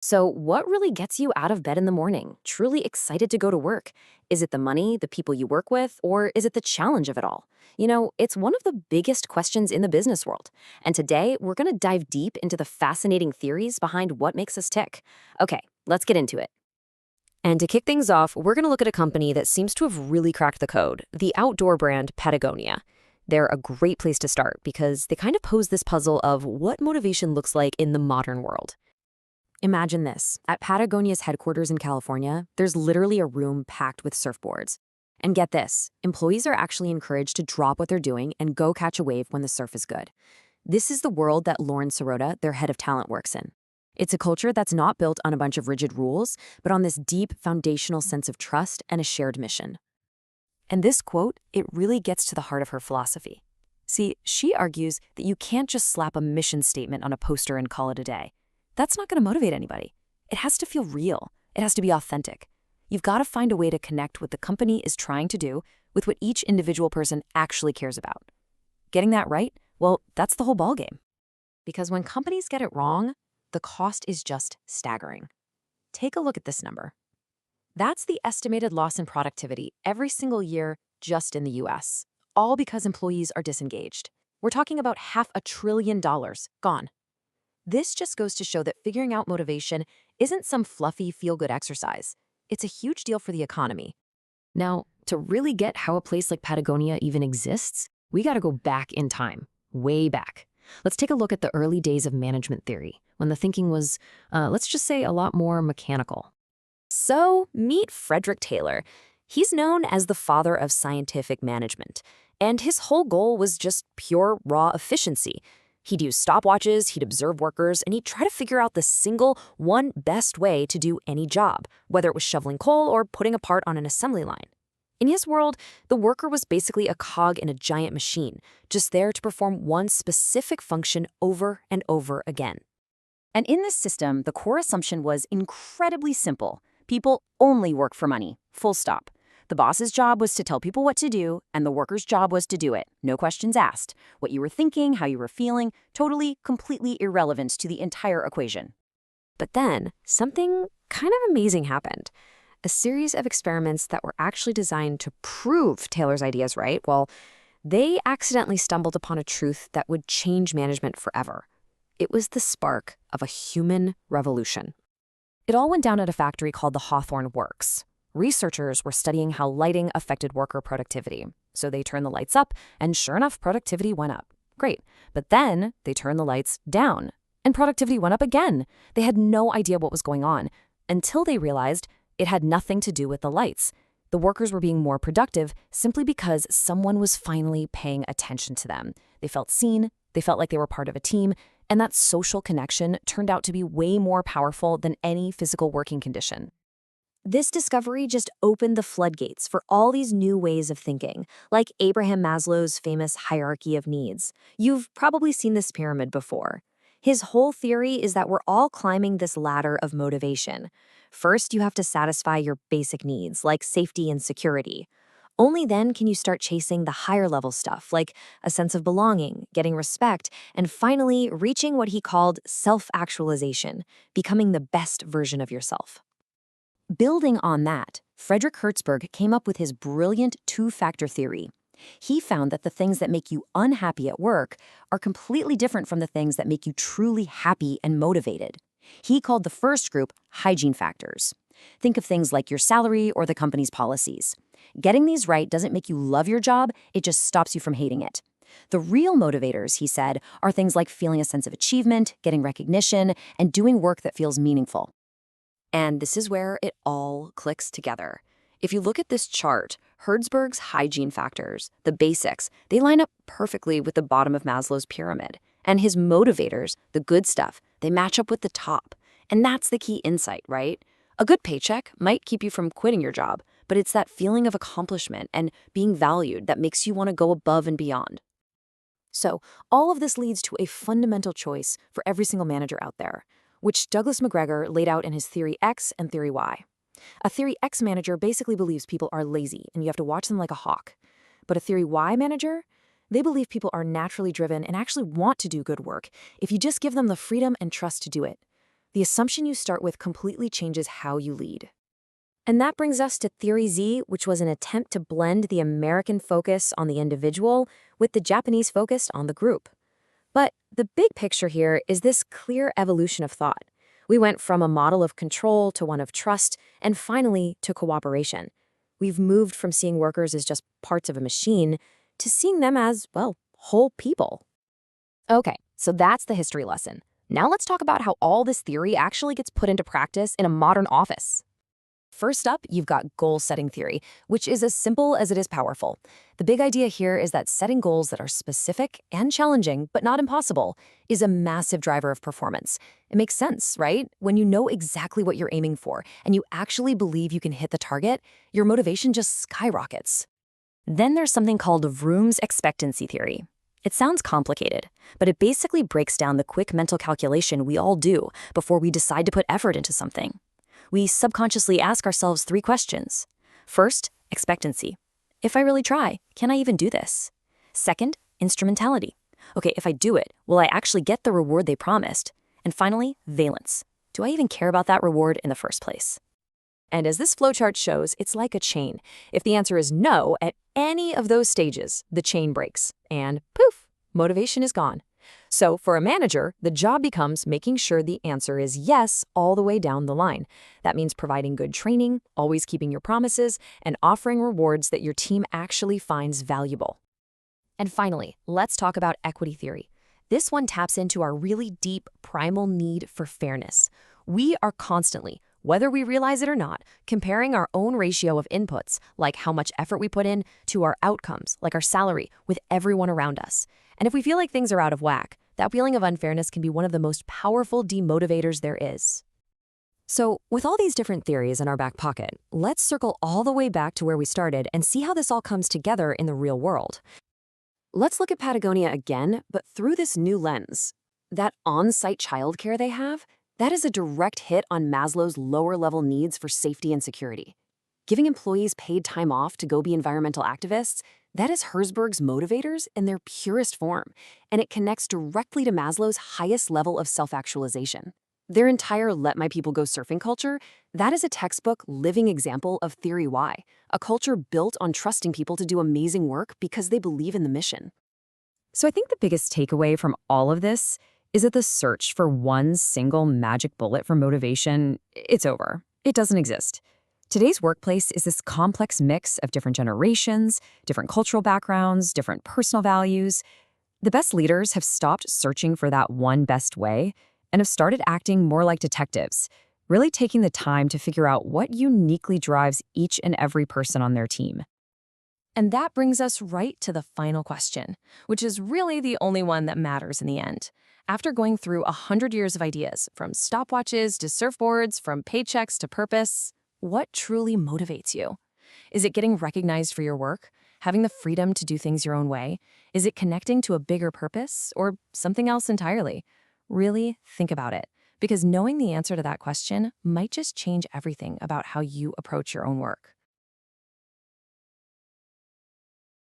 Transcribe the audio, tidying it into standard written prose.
So, what really gets you out of bed in the morning, truly excited to go to work? Is it the money, the people you work with, or is it the challenge of it all? It's one of the biggest questions in the business world. And today, we're going to dive deep into the fascinating theories behind what makes us tick. Okay, let's get into it. And to kick things off, we're going to look at a company that seems to have really cracked the code, the outdoor brand Patagonia. They're a great place to start because they kind of pose this puzzle of what motivation looks like in the modern world. Imagine this. At Patagonia's headquarters in California, there's literally a room packed with surfboards. And get this, employees are actually encouraged to drop what they're doing and go catch a wave when the surf is good. This is the world that Lauren Sirota, their head of talent, works in. It's a culture that's not built on a bunch of rigid rules, but on this deep foundational sense of trust and a shared mission. And this quote, it really gets to the heart of her philosophy. See, she argues that you can't just slap a mission statement on a poster and call it a day. That's not going to motivate anybody. It has to feel real. It has to be authentic. You've got to find a way to connect what the company is trying to do with what each individual person actually cares about. Getting that right, well, that's the whole ballgame. Because when companies get it wrong, the cost is just staggering. Take a look at this number. That's the estimated loss in productivity every single year just in the US, all because employees are disengaged. We're talking about $500 billion gone. This just goes to show that figuring out motivation isn't some fluffy, feel-good exercise. It's a huge deal for the economy. Now, to really get how a place like Patagonia even exists, we got to go back in time, way back. Let's take a look at the early days of management theory, when the thinking was, let's just say, a lot more mechanical. So, meet Frederick Taylor. He's known as the father of scientific management, and his whole goal was just pure, raw efficiency. He'd use stopwatches, he'd observe workers, and he'd try to figure out the single one best way to do any job, whether it was shoveling coal or putting a part on an assembly line. In his world, the worker was basically a cog in a giant machine, just there to perform one specific function over and over again. And in this system, the core assumption was incredibly simple. People only work for money, full stop. The boss's job was to tell people what to do, and the worker's job was to do it. No questions asked. What you were thinking, how you were feeling, totally, completely irrelevant to the entire equation. But then, something kind of amazing happened. A series of experiments that were actually designed to prove Taylor's ideas right, well, they accidentally stumbled upon a truth that would change management forever. It was the spark of a human revolution. It all went down at a factory called the Hawthorne Works. Researchers were studying how lighting affected worker productivity. So they turned the lights up, and sure enough, productivity went up. Great. But then they turned the lights down, and productivity went up again. They had no idea what was going on until they realized it had nothing to do with the lights. The workers were being more productive simply because someone was finally paying attention to them. They felt seen, they felt like they were part of a team, and that social connection turned out to be way more powerful than any physical working condition. This discovery just opened the floodgates for all these new ways of thinking, like Abraham Maslow's famous hierarchy of needs. You've probably seen this pyramid before. His whole theory is that we're all climbing this ladder of motivation. First, you have to satisfy your basic needs, like safety and security. Only then can you start chasing the higher level stuff, like a sense of belonging, getting respect, and finally reaching what he called self-actualization, becoming the best version of yourself. Building on that, Frederick Hertzberg came up with his brilliant two-factor theory. He found that the things that make you unhappy at work are completely different from the things that make you truly happy and motivated. He called the first group hygiene factors. Think of things like your salary or the company's policies. Getting these right doesn't make you love your job, it just stops you from hating it. The real motivators, he said, are things like feeling a sense of achievement, getting recognition, and doing work that feels meaningful. And this is where it all clicks together. If you look at this chart, Hertzberg's hygiene factors, the basics, they line up perfectly with the bottom of Maslow's pyramid. And his motivators, the good stuff, they match up with the top. And that's the key insight, right? A good paycheck might keep you from quitting your job, but it's that feeling of accomplishment and being valued that makes you want to go above and beyond. So, all of this leads to a fundamental choice for every single manager out there, which Douglas McGregor laid out in his Theory X and Theory Y. A Theory X manager basically believes people are lazy and you have to watch them like a hawk. But a Theory Y manager, they believe people are naturally driven and actually want to do good work if you just give them the freedom and trust to do it. the assumption you start with completely changes how you lead. And that brings us to Theory Z, which was an attempt to blend the American focus on the individual with the Japanese focus on the group. But the big picture here is this clear evolution of thought. We went from a model of control to one of trust, and finally to cooperation. We've moved from seeing workers as just parts of a machine to seeing them as, well, whole people. Okay, so that's the history lesson. Now let's talk about how all this theory actually gets put into practice in a modern office. First up, you've got goal-setting theory, which is as simple as it is powerful. The big idea here is that setting goals that are specific and challenging, but not impossible, is a massive driver of performance. It makes sense, right? When you know exactly what you're aiming for and you actually believe you can hit the target, your motivation just skyrockets. Then there's something called Vroom's expectancy theory. It sounds complicated, but it basically breaks down the quick mental calculation we all do before we decide to put effort into something. We subconsciously ask ourselves 3 questions. First, expectancy. If I really try, can I even do this? Second, instrumentality. Okay, if I do it, will I actually get the reward they promised? And finally, valence. Do I even care about that reward in the first place? And as this flowchart shows, it's like a chain. If the answer is no at any of those stages, the chain breaks, and poof, motivation is gone. So for a manager, the job becomes making sure the answer is yes all the way down the line. That means providing good training, always keeping your promises, and offering rewards that your team actually finds valuable. And finally, let's talk about equity theory. This one taps into our really deep, primal need for fairness. We are constantly, whether we realize it or not, comparing our own ratio of inputs, like how much effort we put in, to our outcomes, like our salary, with everyone around us. And if we feel like things are out of whack, that feeling of unfairness can be one of the most powerful demotivators there is. So, with all these different theories in our back pocket, let's circle all the way back to where we started and see how this all comes together in the real world. Let's look at Patagonia again, but through this new lens. That on-site childcare they have, that is a direct hit on Maslow's lower-level needs for safety and security. Giving employees paid time off to go be environmental activists, that is Herzberg's motivators in their purest form, and it connects directly to Maslow's highest level of self-actualization. Their entire Let My People Go surfing culture, that is a textbook living example of Theory Y, a culture built on trusting people to do amazing work because they believe in the mission. So I think the biggest takeaway from all of this is that the search for one single magic bullet for motivation, it's over. It doesn't exist. Today's workplace is this complex mix of different generations, different cultural backgrounds, different personal values. The best leaders have stopped searching for that one best way and have started acting more like detectives, really taking the time to figure out what uniquely drives each and every person on their team. And that brings us right to the final question, which is really the only one that matters in the end. After going through 100 years of ideas, from stopwatches to surfboards, from paychecks to purpose, what truly motivates you? Is it getting recognized for your work? Having the freedom to do things your own way? Is it connecting to a bigger purpose or something else entirely? Really think about it, because knowing the answer to that question might just change everything about how you approach your own work.